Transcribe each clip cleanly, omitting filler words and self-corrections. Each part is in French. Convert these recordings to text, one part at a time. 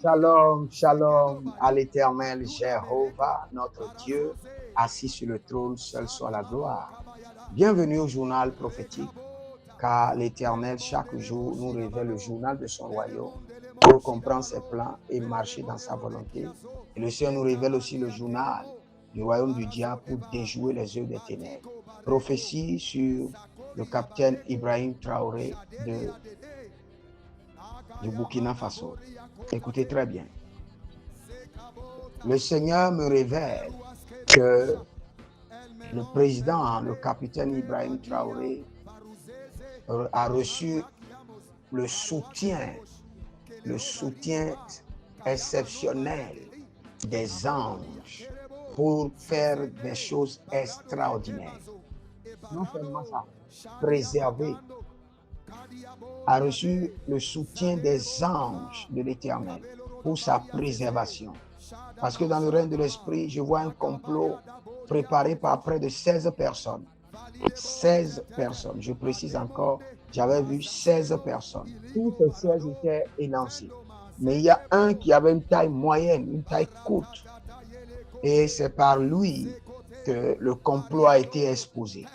Shalom, shalom à l'Éternel Jéhovah, notre Dieu, assis sur le trône, seul soit la gloire. Bienvenue au journal prophétique, car l'Éternel chaque jour nous révèle le journal de son royaume pour comprendre ses plans et marcher dans sa volonté. Et le Seigneur nous révèle aussi le journal du royaume du diable pour déjouer les œuvres des ténèbres. Prophétie sur le capitaine Ibrahim Traoré du Burkina Faso. Écoutez très bien. Le Seigneur me révèle que le président, le capitaine Ibrahim Traoré, a reçu le soutien exceptionnel des anges pour faire des choses extraordinaires. Non seulement ça, préserver, a reçu le soutien des anges de l'Éternel pour sa préservation. Parce que dans le règne de l'esprit, je vois un complot préparé par près de 16 personnes. 16 personnes, je précise encore, j'avais vu 16 personnes. Tous ces 16 étaient élancés. Mais il y a un qui avait une taille moyenne, une taille courte. Et c'est par lui que le complot a été exposé.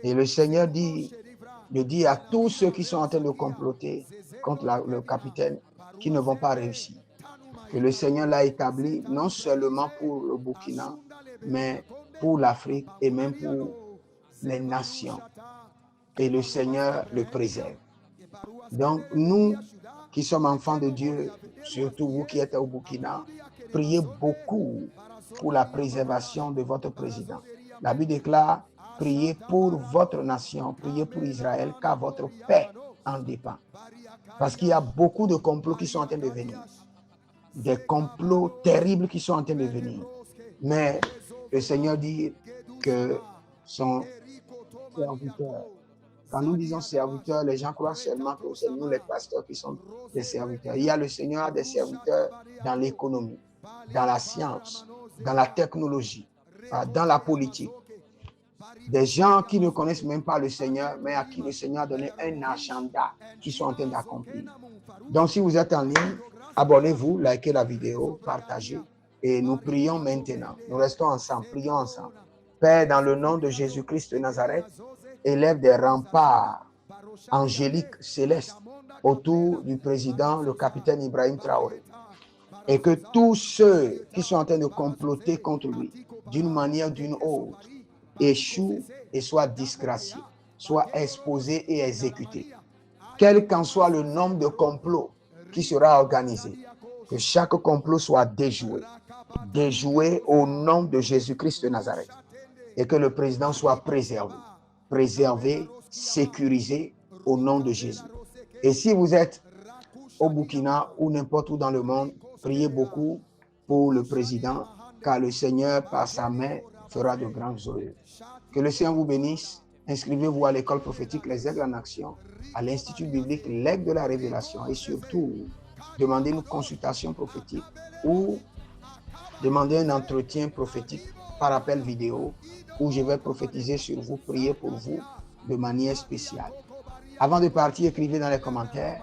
Et le Seigneur dit à tous ceux qui sont en train de comploter contre le capitaine qui ne vont pas réussir. Que le Seigneur l'a établi non seulement pour le Burkina, mais pour l'Afrique et même pour les nations. Et le Seigneur le préserve. Donc, nous qui sommes enfants de Dieu, surtout vous qui êtes au Burkina, priez beaucoup pour la préservation de votre président. La Bible déclare, priez pour votre nation, priez pour Israël, car votre paix en dépend. Parce qu'il y a beaucoup de complots qui sont en train de venir. Des complots terribles qui sont en train de venir. Mais le Seigneur dit que son serviteur, quand nous disons serviteurs, les gens croient seulement que c'est nous les pasteurs qui sommes des serviteurs. Il y a le Seigneur a des serviteurs dans l'économie, dans la science, dans la technologie, dans la politique. Des gens qui ne connaissent même pas le Seigneur, mais à qui le Seigneur a donné un agenda qui sont en train d'accomplir. Donc, si vous êtes en ligne, abonnez-vous, likez la vidéo, partagez. Et nous prions maintenant. Nous restons ensemble, prions ensemble. Père, dans le nom de Jésus-Christ de Nazareth, élève des remparts angéliques célestes autour du président, le capitaine Ibrahim Traoré. Et que tous ceux qui sont en train de comploter contre lui, d'une manière ou d'une autre, échouent et soient disgraciés, soient exposés et exécutés. Quel qu'en soit le nombre de complots qui sera organisé, que chaque complot soit déjoué au nom de Jésus-Christ de Nazareth, et que le président soit préservé, sécurisé au nom de Jésus. Et si vous êtes au Burkina ou n'importe où dans le monde, priez beaucoup pour le président, car le Seigneur, par sa main, fera de grandes œuvres. Que le Seigneur vous bénisse. Inscrivez-vous à l'école prophétique Les Aigles en Action, à l'Institut biblique L'Aigle de la Révélation, et surtout, demandez une consultation prophétique ou demandez un entretien prophétique par appel vidéo où je vais prophétiser sur vous, prier pour vous de manière spéciale. Avant de partir, écrivez dans les commentaires